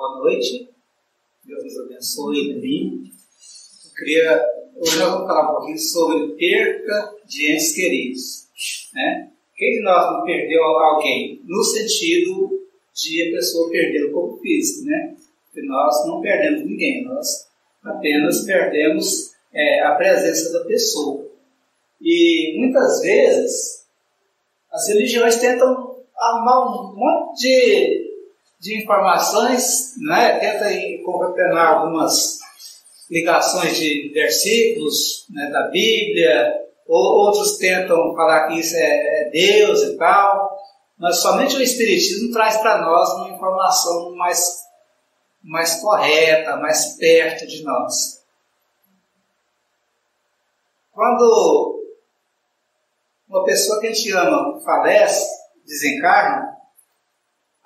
Boa noite, Deus nos abençoe. Hoje nós vamos falar um pouquinho sobre perca de entes queridos. Né? Quem de nós não perdeu alguém? No sentido de a pessoa perder o corpo físico, né? Porque nós não perdemos ninguém, nós apenas perdemos a presença da pessoa. E muitas vezes as religiões tentam arrumar um monte de informações, né? Tentam concatenar algumas ligações de versículos, né, da Bíblia, ou outros tentam falar que isso é Deus e tal, mas somente o Espiritismo traz para nós uma informação mais correta, mais perto de nós. Quando uma pessoa que a gente ama falece, desencarna,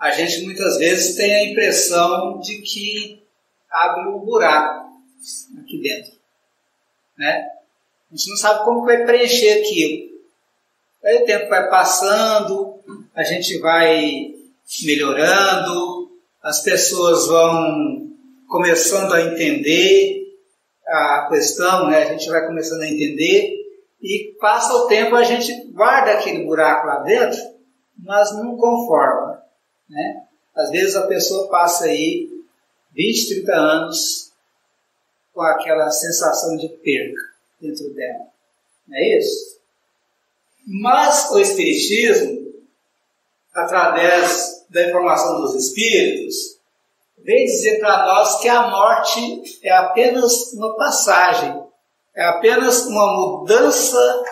a gente muitas vezes tem a impressão de que abre um buraco aqui dentro, né? A gente não sabe como vai preencher aquilo. Aí o tempo vai passando, a gente vai melhorando, as pessoas vão começando a entender a questão, né? A gente vai começando a entender e passa o tempo, a gente guarda aquele buraco lá dentro, mas não conforma, né? Às vezes a pessoa passa aí 20, 30 anos com aquela sensação de perca dentro dela. Não é isso? Mas o Espiritismo, através da informação dos Espíritos, vem dizer para nós que a morte é apenas uma passagem, é apenas uma mudança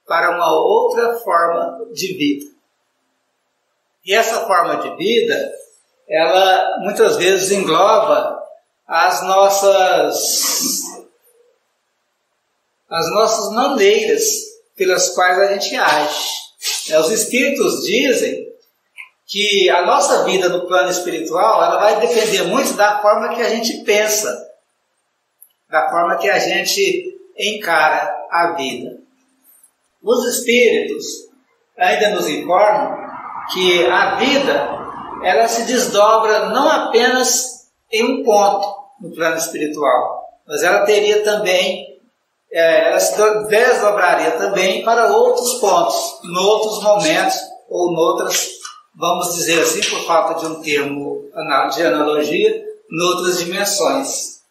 para uma outra forma de vida. E essa forma de vida, ela muitas vezes engloba as nossas maneiras pelas quais a gente age. Os Espíritos dizem que a nossa vida no plano espiritual, ela vai depender muito da forma que a gente pensa, da forma que a gente encara a vida. Os Espíritos ainda nos informam que a vida, ela se desdobra não apenas em um ponto no plano espiritual, mas ela teria também, ela se desdobraria também para outros pontos, em outros momentos, ou noutras, vamos dizer assim, por falta de um termo de analogia, noutras dimensões.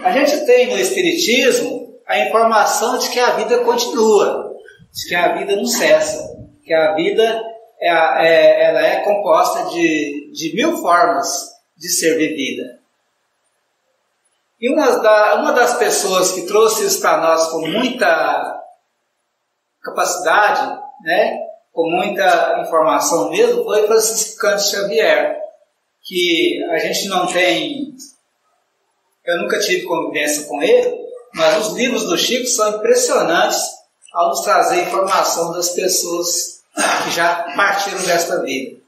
A gente tem no Espiritismo a informação de que a vida continua, de que a vida não cessa, que a vida ela é composta de 1000 formas de ser vivida. E uma das pessoas que trouxe isso para nós com muita capacidade, né, com muita informação mesmo, foi Francisco Cândido Xavier, que a gente não tem, eu nunca tive convivência com ele, mas os livros do Chico são impressionantes ao nos trazer informação das pessoas que já partiram desta vida.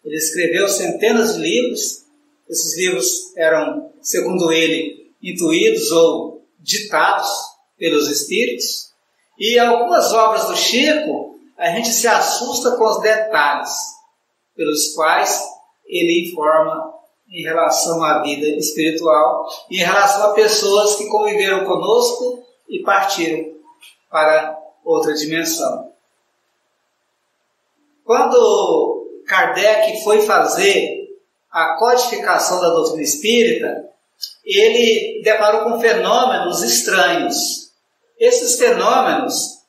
Ele escreveu centenas de livros, esses livros eram, segundo ele, intuídos ou ditados pelos Espíritos, e algumas obras do Chico, a gente se assusta com os detalhes pelos quais ele informa em relação à vida espiritual e em relação a pessoas que conviveram conosco e partiram para outra dimensão. Quando Kardec foi fazer a codificação da doutrina espírita, ele deparou com fenômenos estranhos. Esses fenômenos,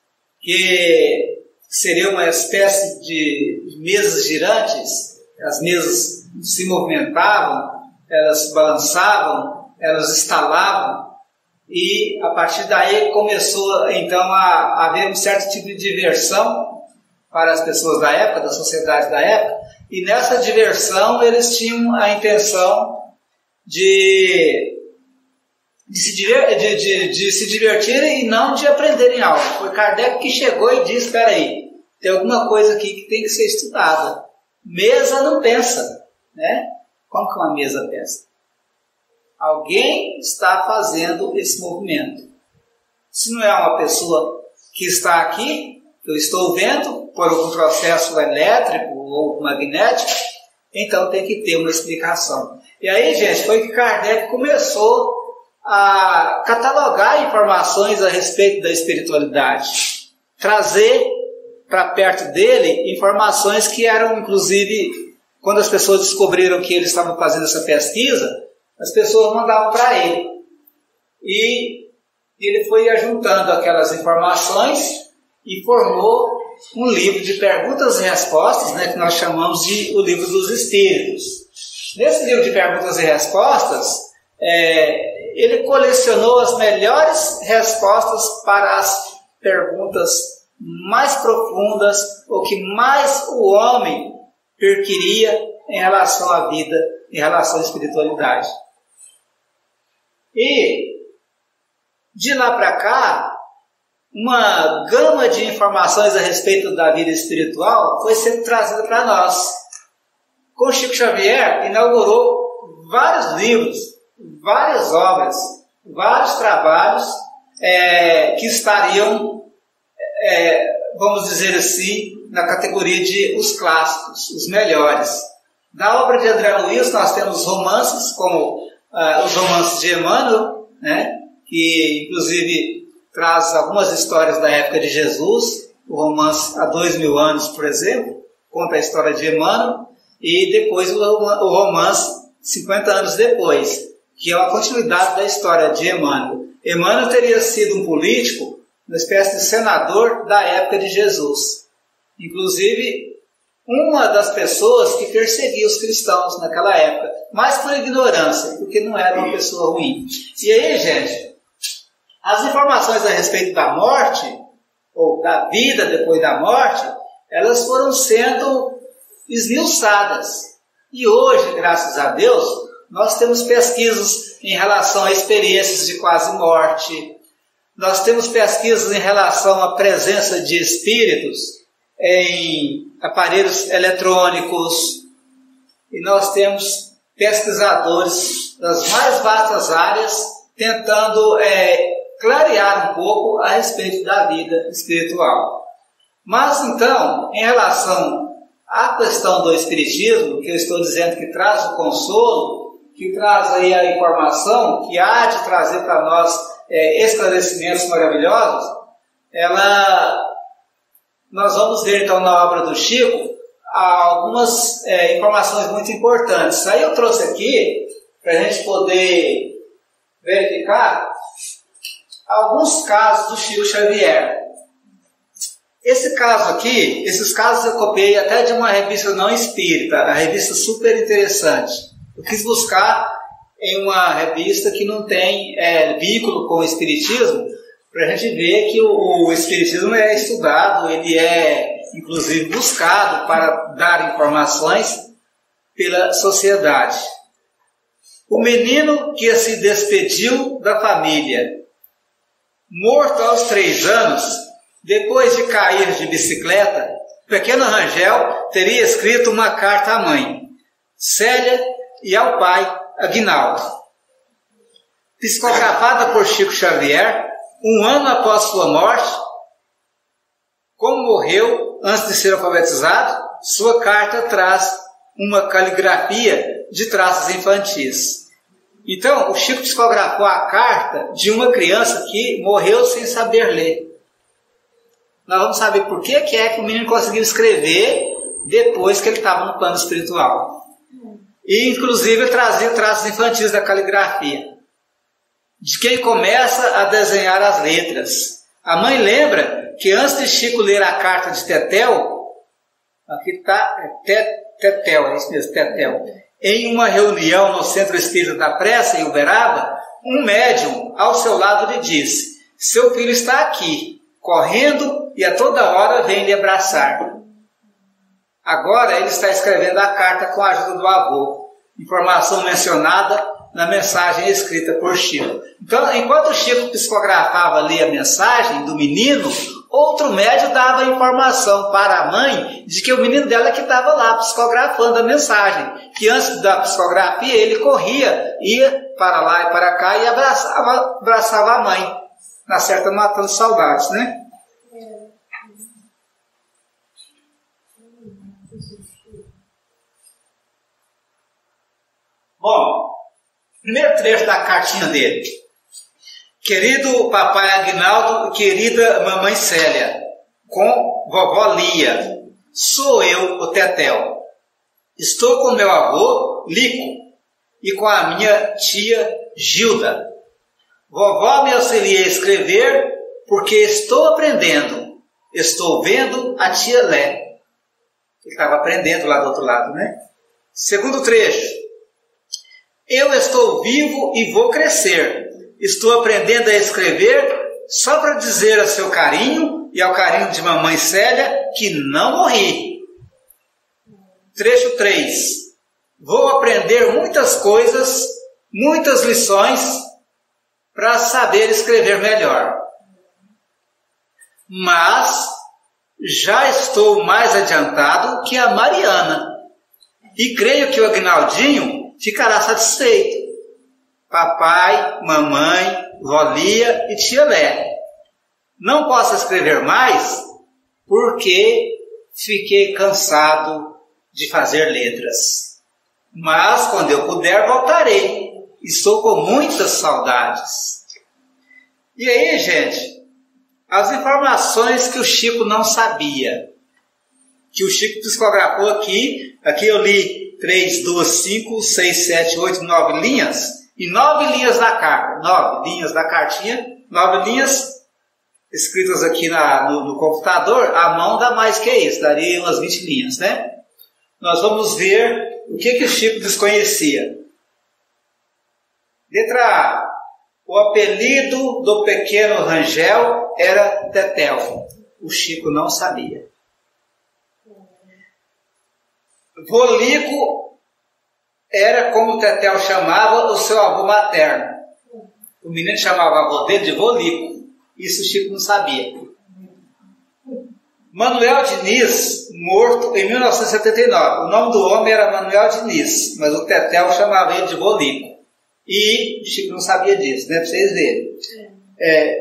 que seriam uma espécie de mesas girantes, as mesas se movimentavam, elas balançavam, elas estalavam, e a partir daí começou então a haver um certo tipo de diversão para as pessoas da época, da sociedade da época, e nessa diversão eles tinham a intenção de se divertirem e não de aprenderem algo. Foi Kardec que chegou e disse: espera aí, tem alguma coisa aqui que tem que ser estudada. Mesa não pensa, né? Como que uma mesa pensa? Alguém está fazendo esse movimento. Se não é uma pessoa que está aqui, que eu estou vendo, por algum processo elétrico ou magnético, então tem que ter uma explicação. E aí, gente, foi que Kardec começou a catalogar informações a respeito da espiritualidade, trazer para perto dele informações que eram, inclusive, quando as pessoas descobriram que eles estavam fazendo essa pesquisa, as pessoas mandavam para ele. E ele foi ajuntando aquelas informações e formou um livro de perguntas e respostas, né, que nós chamamos de o Livro dos Espíritos. Nesse livro de perguntas e respostas, ele colecionou as melhores respostas para as perguntas mais profundas, o que mais o homem queria em relação à vida, em relação à espiritualidade. E de lá para cá, uma gama de informações a respeito da vida espiritual foi sendo trazida para nós. Com Chico Xavier, inaugurou vários livros, várias obras, vários trabalhos que estariam, vamos dizer assim, na categoria de os clássicos, os melhores. Da obra de André Luiz, nós temos romances, como os romances de Emmanuel, né, que inclusive traz algumas histórias da época de Jesus. O romance Há 2000 anos, por exemplo, conta a história de Emmanuel, e depois o romance 50 anos depois, que é uma continuidade da história de Emmanuel. Emmanuel teria sido um político, uma espécie de senador da época de Jesus. Inclusive, uma das pessoas que perseguia os cristãos naquela época, mas por ignorância, porque não era uma pessoa ruim. E aí, gente, as informações a respeito da morte, ou da vida depois da morte, elas foram sendo esmiuçadas. E hoje, graças a Deus, nós temos pesquisas em relação a experiências de quase morte, nós temos pesquisas em relação à presença de espíritos em aparelhos eletrônicos, e nós temos pesquisadores das mais vastas áreas tentando clarear um pouco a respeito da vida espiritual. Mas então, em relação à questão do espiritismo, que eu estou dizendo que traz o consolo, que traz aí a informação, que há de trazer para nós esclarecimentos maravilhosos, nós vamos ver então na obra do Chico algumas informações muito importantes. Aí eu trouxe aqui, para a gente poder verificar, alguns casos do Chico Xavier. Esse caso aqui, esses casos eu copiei até de uma revista não espírita, a revista super interessante. Eu quis buscar em uma revista que não tem vínculo com o espiritismo, para a gente ver que o espiritismo é estudado, ele é inclusive buscado para dar informações pela sociedade. O menino que se despediu da família, morto aos 3 anos, depois de cair de bicicleta, o pequeno Rangel teria escrito uma carta à mãe, Célia, e ao pai, Aguinaldo. Psicografada por Chico Xavier, 1 ano após sua morte, como morreu antes de ser alfabetizado, sua carta traz uma caligrafia de traços infantis. Então, o Chico psicografou a carta de uma criança que morreu sem saber ler. Nós vamos saber por que é que o menino conseguiu escrever depois que ele estava no plano espiritual. E, inclusive, trazia traços infantis da caligrafia, de quem começa a desenhar as letras. A mãe lembra que antes de Chico ler a carta de Tetel, aqui está Tetel, é isso mesmo, Tetel, em uma reunião no Centro Espírita da Prece, em Uberaba, um médium ao seu lado lhe disse: seu filho está aqui, correndo, e a toda hora vem lhe abraçar. Agora ele está escrevendo a carta com a ajuda do avô, informação mencionada na mensagem escrita por Chico. Então, enquanto Chico psicografava ali a mensagem do menino, outro médium dava informação para a mãe de que o menino dela que estava lá psicografando a mensagem, que antes da psicografia ele corria, ia para lá e para cá e abraçava a mãe, na certa matando saudades, né? Primeiro trecho da cartinha dele. Querido papai Aguinaldo, querida mamãe Célia, com vovó Lia, sou eu, o Tetel. Estou com meu avô, Lico, e com a minha tia Gilda. Vovó me auxilia a escrever porque estou aprendendo. Estou vendo a tia Lé. Ele estava aprendendo lá do outro lado, né? Segundo trecho. Eu estou vivo e vou crescer. Estou aprendendo a escrever só para dizer ao seu carinho e ao carinho de mamãe Célia que não morri. Trecho 3. Vou aprender muitas coisas, muitas lições para saber escrever melhor. Mas já estou mais adiantado que a Mariana e creio que o Aguinaldinho ficará satisfeito. Papai, mamãe, vó Lia e tia Lé. Não posso escrever mais porque fiquei cansado de fazer letras. Mas quando eu puder voltarei. Estou com muitas saudades. E aí, gente, as informações que o Chico não sabia, que o Chico psicografou aqui eu li 3, 2, 5, 6, 7, 8, 9 linhas, e 9 linhas da carta, 9 linhas da cartinha, 9 linhas escritas aqui no computador, a mão dá mais que isso, daria umas 20 linhas, né? Nós vamos ver o que o Chico desconhecia. Letra A. O apelido do pequeno Rangel era Tetel. O Chico não sabia. Volico era como o Tetel chamava o seu avô materno. O menino chamava o avô dele de Volico. Isso o Chico não sabia. Manuel Diniz, morto em 1979. O nome do homem era Manuel Diniz, mas o Tetel chamava ele de Volico. E o Chico não sabia disso, né? Para vocês verem.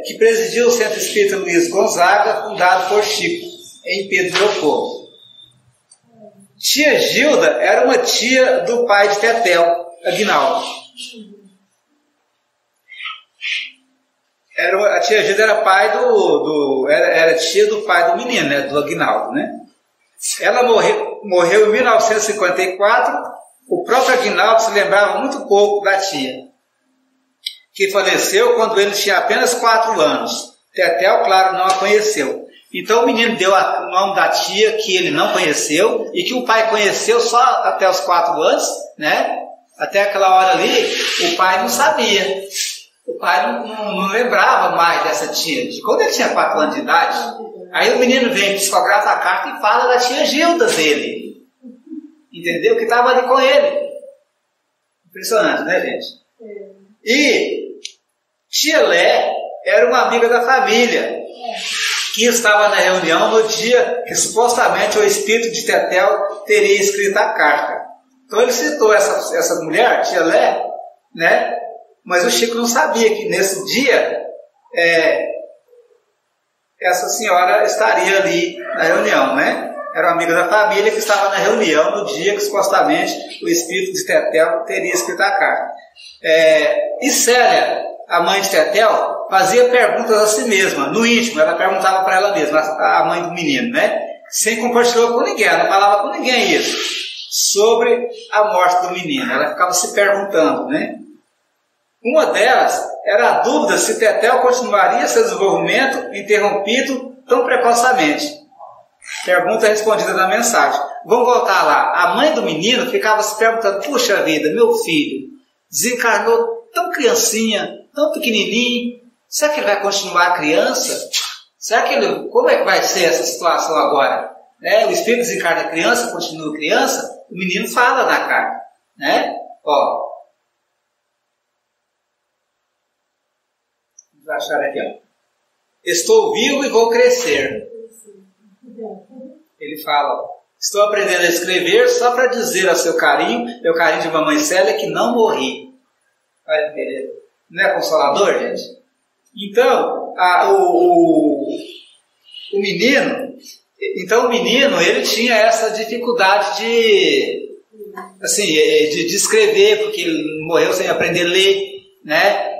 Que presidiu o Centro Espírita Luiz Gonzaga, fundado por Chico, em Pedro Leopoldo. Tia Gilda era uma tia do pai de Tetel, Aguinaldo. A tia Gilda era era tia do pai do menino, né? Do Aguinaldo, né? Ela morreu em 1954. O próprio Aguinaldo se lembrava muito pouco da tia, que faleceu quando ele tinha apenas 4 anos. Tetel, claro, não a conheceu. Então o menino deu o nome da tia que ele não conheceu e que o pai conheceu só até os 4 anos, né? Até aquela hora ali, o pai não sabia. O pai não lembrava mais dessa tia. Quando ele tinha 4 anos de idade, aí o menino vem, psicografa a carta e fala da tia Gilda dele. Entendeu? Que estava ali com ele. Impressionante, né, gente? E tia Lé era uma amiga da família que estava na reunião no dia que supostamente o espírito de Tetel teria escrito a carta. Então ele citou essa mulher, tia Lé, né? Mas o Chico não sabia que nesse dia essa senhora estaria ali na reunião, né? Era uma amiga da família que estava na reunião no dia que supostamente o espírito de Tetel teria escrito a carta. E Célia, a mãe de Tetel, fazia perguntas a si mesma, no íntimo. Ela perguntava para ela mesma, a mãe do menino, né? Sem compartilhar com ninguém, ela não falava com ninguém isso, sobre a morte do menino. Ela ficava se perguntando, né? Uma delas era a dúvida se Tetel continuaria seu desenvolvimento interrompido tão precocamente. Pergunta respondida na mensagem. Vamos voltar lá. A mãe do menino ficava se perguntando: puxa vida, meu filho desencarnou tão criancinha, tão pequenininho. Será que ele vai continuar criança? Será que como é que vai ser essa situação agora? O espírito desencarna criança, continua criança? O menino fala na carta, né? Ó, vamos achar aqui, ó. Estou vivo e vou crescer. Ele fala: estou aprendendo a escrever só para dizer ao seu carinho, meu carinho de mamãe Célia, que não morri. Olha que beleza. Não é consolador, gente? Então, o menino, ele tinha essa dificuldade assim, de escrever, porque ele morreu sem aprender a ler, né?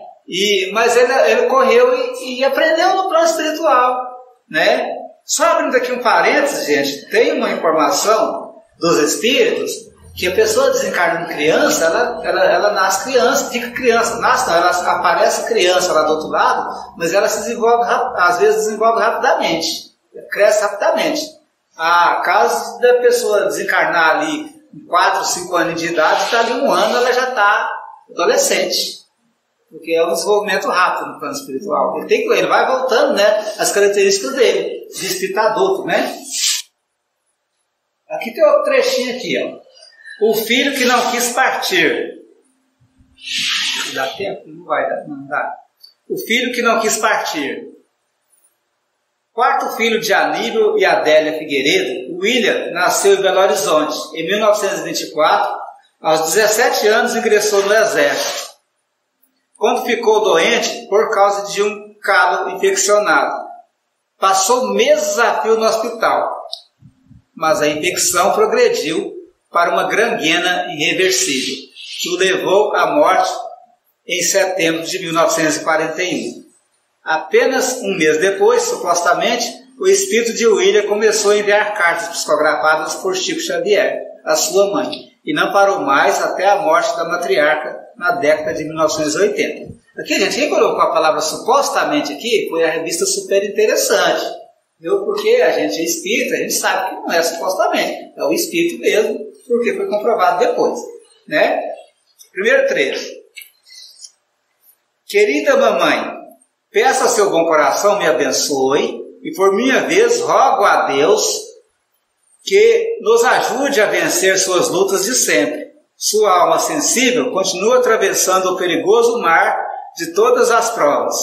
Mas ele correu e aprendeu no plano espiritual, né? Só abrindo aqui um parênteses, gente, tem uma informação dos espíritos que a pessoa desencarnando criança, ela nasce criança, fica criança, nasce não, ela aparece criança lá do outro lado, mas ela se desenvolve, às vezes desenvolve rapidamente, cresce rapidamente. Caso da pessoa desencarnar ali com 4, 5 anos de idade, está ali 1 ano, ela já está adolescente. Porque é um desenvolvimento rápido no plano espiritual. Ele vai voltando, né, as características dele, de espírito adulto, né? Aqui tem outro trechinho aqui, ó. O filho que não quis partir. Dá tempo? Não vai dar, não dá. O filho que não quis partir. Quarto filho de Aníbal e Adélia Figueiredo, William nasceu em Belo Horizonte. Em 1924, aos 17 anos, ingressou no exército. Quando ficou doente por causa de um calo infeccionado, passou meses a fio no hospital, mas a infecção progrediu para uma gangrena irreversível, que o levou à morte em setembro de 1941. Apenas um mês depois, supostamente, o espírito de William começou a enviar cartas psicografadas por Chico Xavier, a sua mãe, e não parou mais até a morte da matriarca na década de 1980. Aqui, gente, quem colocou a palavra supostamente aqui foi a revista Super Interessante, viu? Porque a gente é espírita, a gente sabe que não é supostamente, é o espírito mesmo, porque foi comprovado depois, né? Primeiro trecho. Querida mamãe, peço ao seu bom coração me abençoe e por minha vez rogo a Deus que nos ajude a vencer suas lutas de sempre. Sua alma sensível continua atravessando o perigoso mar de todas as provas.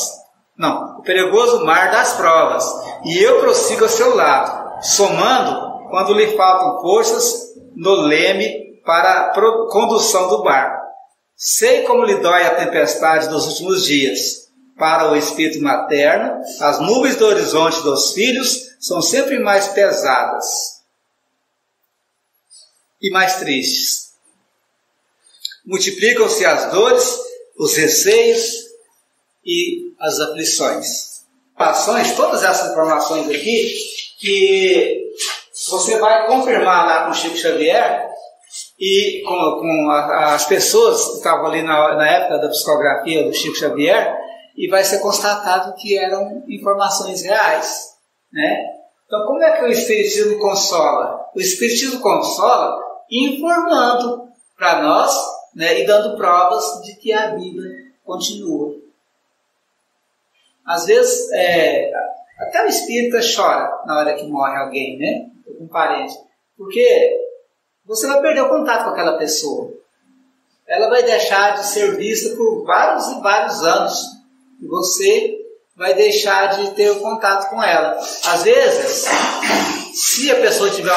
Não, o perigoso mar das provas. E eu prossigo ao seu lado, somando quando lhe faltam forças no leme para a condução do barco. Sei como lhe dói a tempestade dos últimos dias. Para o espírito materno, as nuvens do horizonte dos filhos são sempre mais pesadas e mais tristes. Multiplicam-se as dores, os receios e as aflições. Todas essas informações aqui, que você vai confirmar lá com o Chico Xavier e com as pessoas que estavam ali na época da psicografia do Chico Xavier, e vai ser constatado que eram informações reais, né? Então, como é que o Espiritismo consola? O Espiritismo consola informando para nós, né, e dando provas de que a vida continua. Às vezes, até o espírita chora na hora que morre alguém, né? Um parente. Porque você vai perder o contato com aquela pessoa. Ela vai deixar de ser vista por vários e vários anos. E você vai deixar de ter o contato com ela. Às vezes, se a pessoa tiver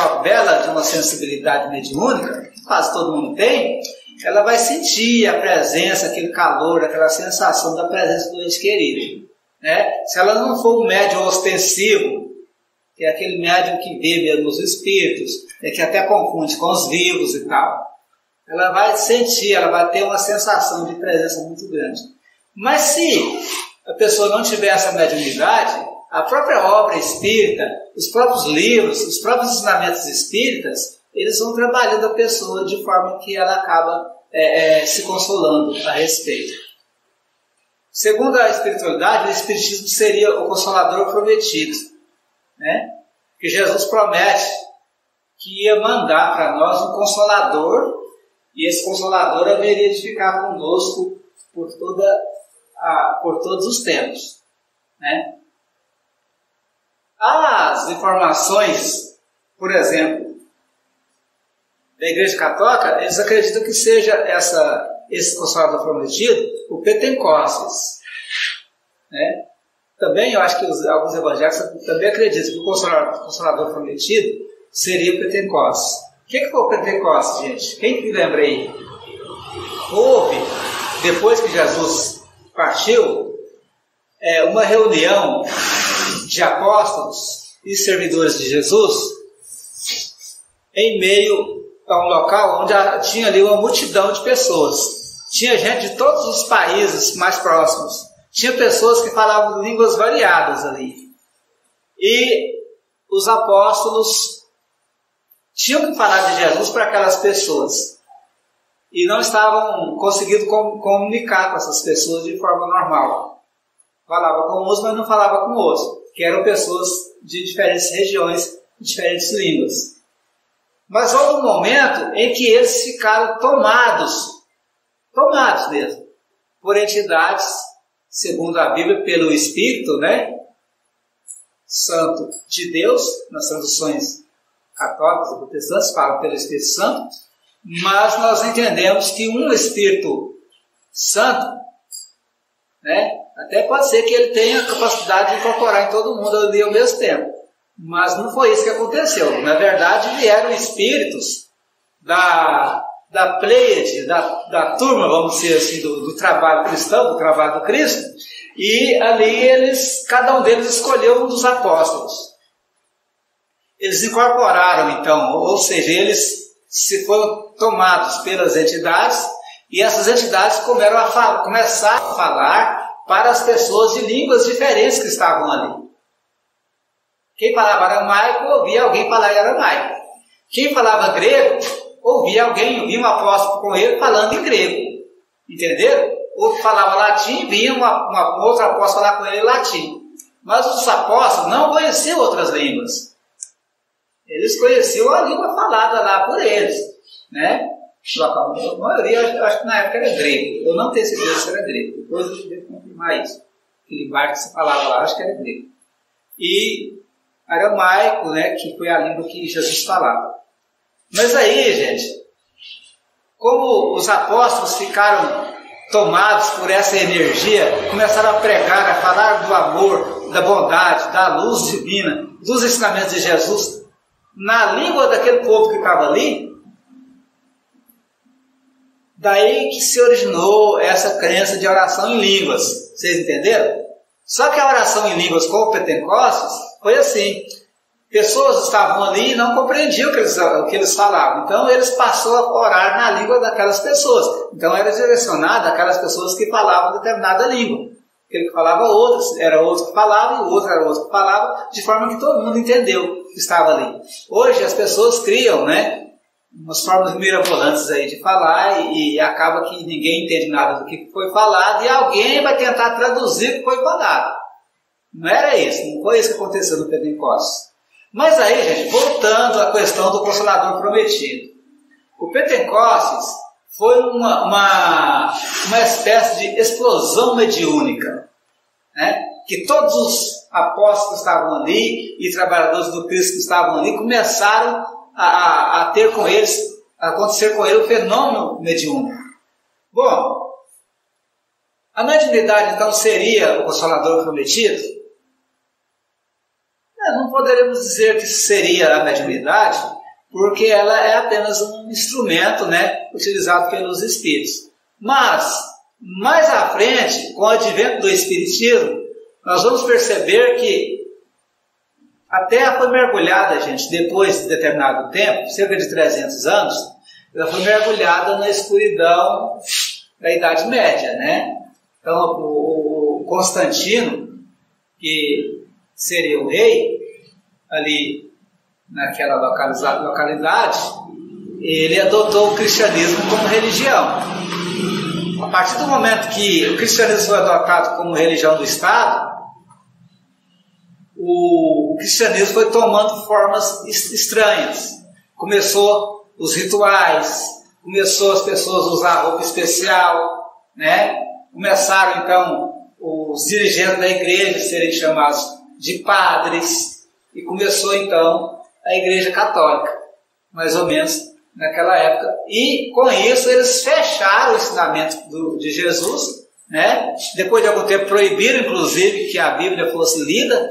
uma sensibilidade mediúnica, que quase todo mundo tem, ela vai sentir a presença, aquele calor, aquela sensação da presença do ente querido, né? Se ela não for um médium ostensivo, que é aquele médium que vê mesmo os espíritos, que até confunde com os vivos e tal, ela vai sentir, ela vai ter uma sensação de presença muito grande. Mas se a pessoa não tiver essa mediunidade, a própria obra espírita, os próprios livros, os próprios ensinamentos espíritas, eles vão trabalhando a pessoa de forma que ela acaba se consolando a respeito. Segundo a espiritualidade, o espiritismo seria o consolador prometido, né? Que Jesus promete que ia mandar para nós um consolador, e esse consolador haveria de ficar conosco por todos os tempos, né? As informações, por exemplo, da Igreja Católica, eles acreditam que seja esse consolador prometido o Pentecostes, né? Também eu acho que alguns evangélicos também acreditam que o consolador prometido seria o Pentecostes. O que foi o Pentecostes, gente? Quem que lembra aí? Houve, depois que Jesus partiu, uma reunião de apóstolos e servidores de Jesus em meio a um local onde tinha ali uma multidão de pessoas. Tinha gente de todos os países mais próximos. Tinha pessoas que falavam línguas variadas ali. E os apóstolos tinham que falar de Jesus para aquelas pessoas. E não estavam conseguindo comunicar com essas pessoas de forma normal. Falava com uns, mas não falava com outros, que eram pessoas de diferentes regiões, diferentes línguas. Mas houve um momento em que eles ficaram tomados mesmo, por entidades, segundo a Bíblia, pelo Espírito, né, Santo de Deus. Nas traduções católicas e protestantes falam pelo Espírito Santo, mas nós entendemos que um Espírito Santo, né, até pode ser que ele tenha a capacidade de incorporar em todo mundo ali ao mesmo tempo. Mas não foi isso que aconteceu. Na verdade, vieram espíritos da Pleiade, da turma, vamos dizer assim, do trabalho cristão, do trabalho do Cristo, e ali cada um deles escolheu um dos apóstolos. Eles incorporaram, então, ou seja, eles se foram tomados pelas entidades, e essas entidades começaram a falar para as pessoas de línguas diferentes que estavam ali. Quem falava aramaico, ouvia alguém falar em aramaico. Quem falava grego, ouvia um apóstolo com ele falando em grego. Entenderam? Outro falava latim, via uma outra apóstolo falar com ele em latim. Mas os apóstolos não conheciam outras línguas. Eles conheciam a língua falada lá por eles, né? A maioria, acho que na época era grego. Eu não tenho certeza se era grego. Depois eu devo confirmar isso. Aquele barco que se falava lá, acho que era grego. E aramaico, né, que foi a língua que Jesus falava. Mas aí, gente, como os apóstolos ficaram tomados por essa energia, começaram a pregar, a falar do amor, da bondade, da luz divina, dos ensinamentos de Jesus, na língua daquele povo que estava ali, daí que se originou essa crença de oração em línguas. Vocês entenderam? Só que a oração em línguas com o Pentecostes foi assim. Pessoas estavam ali e não compreendiam o que eles falavam. Então eles passaram a orar na língua daquelas pessoas. Então era direcionado àquelas pessoas que falavam determinada língua. Aquele que falava outras, era outro que falava, e o outro era outro que falava, de forma que todo mundo entendeu que estava ali. Hoje as pessoas criam, né, umas formas mirabolantes aí de falar e acaba que ninguém entende nada do que foi falado e alguém vai tentar traduzir o que foi falado. Não era isso, não foi isso que aconteceu no Pentecostes. Mas aí, gente, voltando à questão do Consolador prometido. O Pentecostes foi uma espécie de explosão mediúnica, né? Que todos os apóstolos que estavam ali e trabalhadores do Cristo que estavam ali começaram a ter com eles, a acontecer com ele o fenômeno mediúnico. Bom, a mediunidade então seria o Consolador prometido? Não poderemos dizer que seria a mediunidade, porque ela é apenas um instrumento, né, utilizado pelos espíritos. Mas, mais à frente, com o advento do Espiritismo, nós vamos perceber que a Terra foi mergulhada, gente, depois de determinado tempo, cerca de 300 anos, ela foi mergulhada na escuridão da Idade Média, né? Então, o Constantino, que seria o rei, ali naquela localidade, ele adotou o cristianismo como religião. A partir do momento que o cristianismo foi adotado como religião do Estado, o cristianismo foi tomando formas estranhas. Começou os rituais, começou as pessoas a usar roupa especial, né? Começaram então os dirigentes da igreja a serem chamados de padres, e começou então a Igreja Católica, mais ou menos naquela época. E com isso eles fecharam o ensinamento de Jesus, né? Depois de algum tempo proibiram inclusive que a Bíblia fosse lida,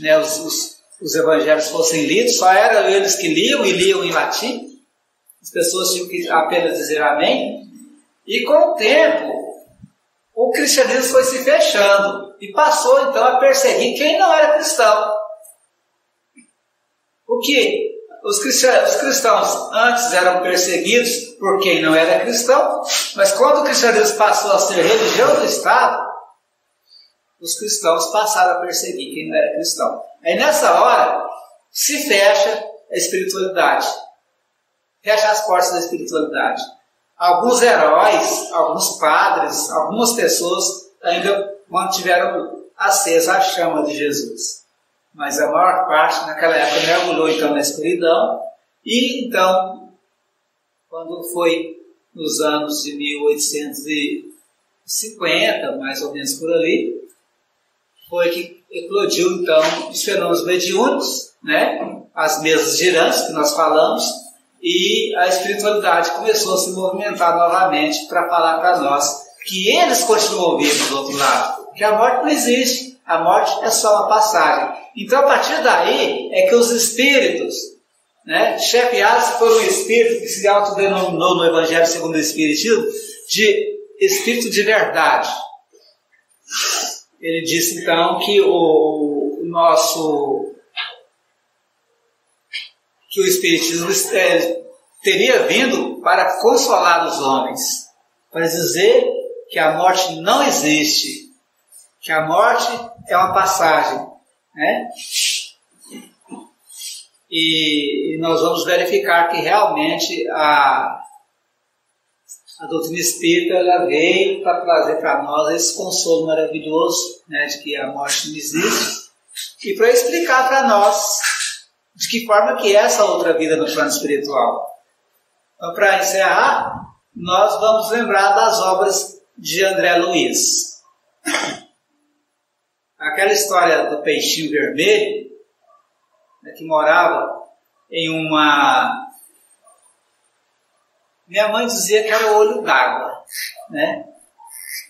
né? Os evangelhos fossem lidos, só eram eles que liam e liam em latim. As pessoas tinham que apenas dizer amém. E com o tempo o cristianismo foi se fechando e passou então a perseguir quem não era cristão. O que os cristãos antes eram perseguidos por quem não era cristão, mas quando o cristianismo passou a ser religião do Estado, os cristãos passaram a perseguir quem não era cristão. Aí nessa hora se fecha a espiritualidade, fecha as portas da espiritualidade. Alguns heróis, alguns padres, algumas pessoas ainda mantiveram acesa a chama de Jesus. Mas a maior parte, naquela época, mergulhou então na escuridão. E então, quando foi nos anos de 1850, mais ou menos por ali, foi que eclodiu então os fenômenos mediúnicos, né? As mesas girantes que nós falamos, e a espiritualidade começou a se movimentar novamente para falar para nós que eles continuam vivos do outro lado, que a morte não existe, a morte é só uma passagem. Então, a partir daí, é que os espíritos, né, chefiados por um espírito que se autodenominou no Evangelho segundo o Espiritismo de espírito de verdade. Ele disse, então, que o Espiritismo teria vindo para consolar os homens, para dizer que a morte não existe, que a morte é uma passagem, né? E nós vamos verificar que realmente a doutrina espírita ela veio para trazer para nós esse consolo maravilhoso, né, de que a morte não existe, e para explicar para nós de que forma que é essa outra vida no plano espiritual. Então, para encerrar, nós vamos lembrar das obras de André Luiz. Aquela história do peixinho vermelho, né, que morava em uma... Minha mãe dizia que era o olho d'água, né?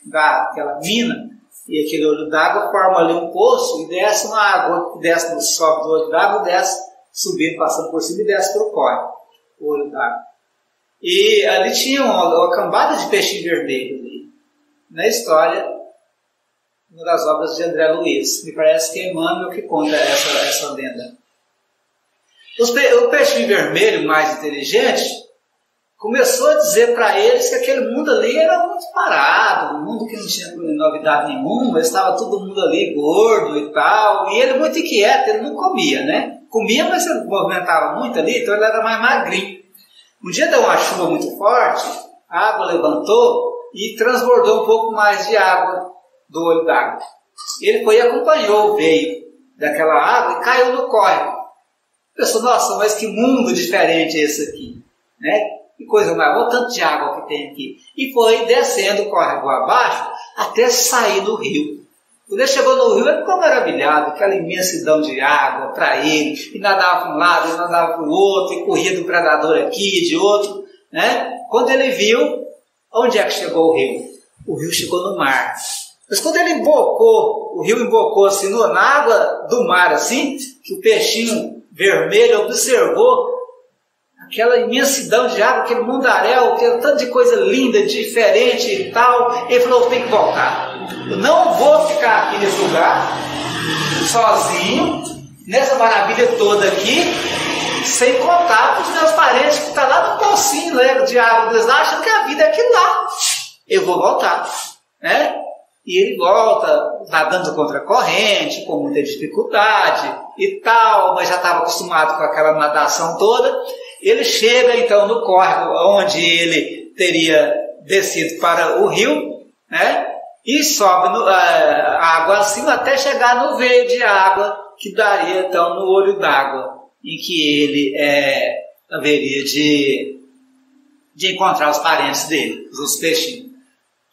Daquela mina, e aquele olho d'água forma ali um poço e desce uma água, desce, sobe do olho d'água, desce, subindo, passando por cima e desce para o córrego, o olho d'água. E ali tinha uma cambada de peixinho vermelho ali. Na história, uma das obras de André Luiz, me parece que é Emmanuel que conta essa lenda. O peixinho vermelho mais inteligente começou a dizer para eles que aquele mundo ali era muito parado, um mundo que não tinha novidade nenhuma, estava todo mundo ali gordo e tal, e ele muito inquieto, ele não comia, né? Comia, mas ele movimentava muito ali, então ele era mais magrinho. Um dia deu uma chuva muito forte, a água levantou e transbordou um pouco mais de água do olho d'água. Ele foi e acompanhou o veio daquela água e caiu no córrego. Pensou, nossa, mas que mundo diferente é esse aqui, né? Que coisa mais, olha o tanto de água que tem aqui. E foi descendo o córrego abaixo até sair no rio. Quando ele chegou no rio, ele ficou maravilhado, aquela imensidão de água para ele, e nadava para um lado, e nadava para o outro, e corria de um predador aqui, de outro, né? Quando ele viu, onde é que chegou o rio? O rio chegou no mar. Mas quando ele embocou, o rio embocou assim, na água do mar, assim, que o peixinho vermelho observou aquela imensidão de água, aquele mundaréu, aquele tanto de coisa linda, diferente e tal. Ele falou, tem que voltar. Eu não vou ficar aqui nesse lugar, sozinho, nessa maravilha toda aqui, sem contar com os meus parentes que estão lá no pocinho, né, de água. Eles acham que a vida é aquilo lá. Eu vou voltar, né? E ele volta nadando contra a corrente, com muita dificuldade e tal, mas já estava acostumado com aquela nadação toda. Ele chega então no córrego onde ele teria descido para o rio, né? E sobe a água acima até chegar no veio de água que daria então no olho d'água, em que ele haveria de encontrar os parentes dele, os peixinhos.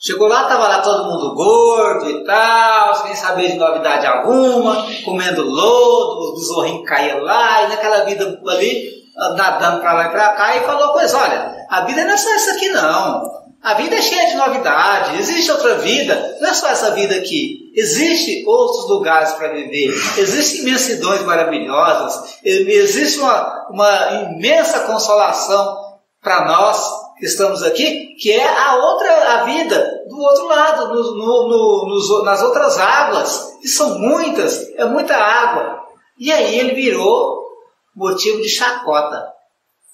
Chegou lá, estava lá todo mundo gordo e tal, sem saber de novidade alguma, comendo lodo, o besorrinho caía lá, e naquela vida ali, nadando para lá e para cá, e falou, pois olha, a vida não é só essa aqui não, a vida é cheia de novidade, existe outra vida, não é só essa vida aqui, existe outros lugares para viver, existem imensidões maravilhosas, existe uma imensa consolação para nós que estamos aqui, que é a vida do outro lado, nas outras águas, que são muitas, é muita água. E aí ele virou motivo de chacota.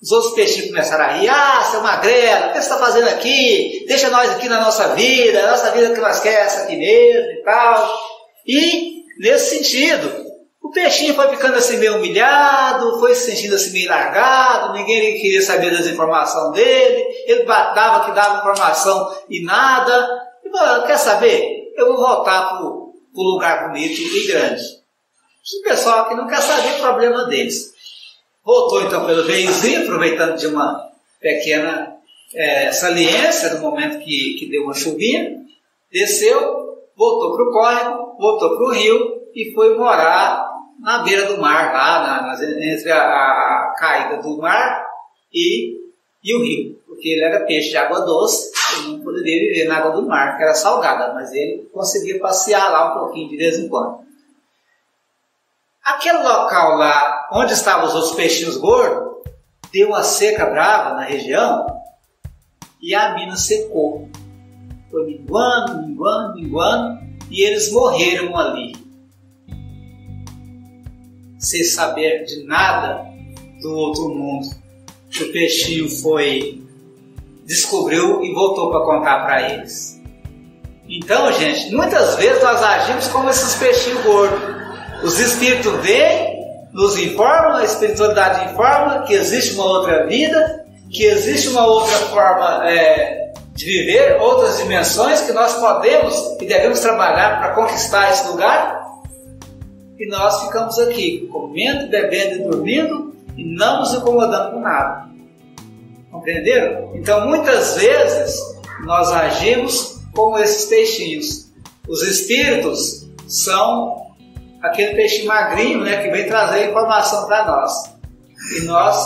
Os outros peixinhos começaram a rir. Ah, seu magrelo, o que você está fazendo aqui? Deixa nós aqui na nossa vida, a nossa vida que nós queremos essa aqui mesmo e tal. E, nesse sentido, o peixinho foi ficando assim meio humilhado, foi se sentindo assim meio largado, ninguém queria saber das informações dele, ele dava informação e nada. E falou, quer saber? Eu vou voltar para o lugar bonito e grande. O pessoal aqui não quer saber o problema deles. Voltou então pelo veiozinho, aproveitando de uma pequena saliência no momento que deu uma chuvinha, desceu, voltou para o córrego, voltou para o rio e foi morar na beira do mar, lá entre a caída do mar e o rio, porque ele era peixe de água doce, ele não poderia viver na água do mar, que era salgada, mas ele conseguia passear lá um pouquinho de vez em quando. Aquele local lá, onde estavam os outros peixinhos gordos, deu uma seca brava na região e a mina secou. Foi minguando, e eles morreram ali. Sem saber de nada do outro mundo. O peixinho descobriu e voltou para contar para eles. Então, gente, muitas vezes nós agimos como esses peixinhos gordos. Os espíritos vêm, nos informam, a espiritualidade informa que existe uma outra vida, que existe uma outra forma de viver, outras dimensões que nós podemos e devemos trabalhar para conquistar esse lugar. E nós ficamos aqui, comendo, bebendo e dormindo e não nos incomodando com nada. Compreenderam? Então, muitas vezes, nós agimos como esses peixinhos. Os espíritos são aquele peixinho magrinho, né, que vem trazer informação para nós. E nós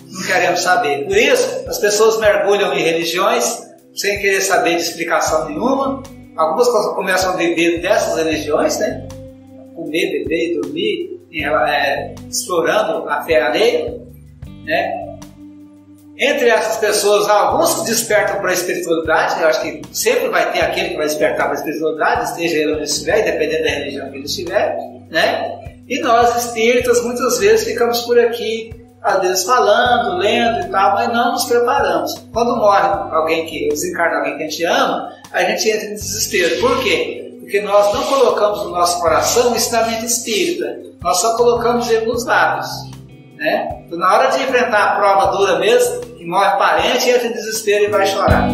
não queremos saber. Por isso, as pessoas mergulham em religiões sem querer saber de explicação nenhuma. Algumas começam a viver dessas religiões, né? Comer, beber e dormir, explorando a fé alheia, né? Entre essas pessoas, alguns que despertam para a espiritualidade. Eu acho que sempre vai ter aquele que vai despertar para a espiritualidade, esteja ele onde estiver, dependendo da religião que ele estiver, né? E nós espíritas muitas vezes ficamos por aqui, às vezes falando, lendo e tal, mas não nos preparamos. Quando morre alguém desencarna alguém que a gente ama, a gente entra em desespero. Por quê? Porque nós não colocamos no nosso coração o ensinamento espírita, nós só colocamos ele nos lábios, né? Então, na hora de enfrentar a prova dura mesmo, que morre parente, entra em desespero e vai chorar.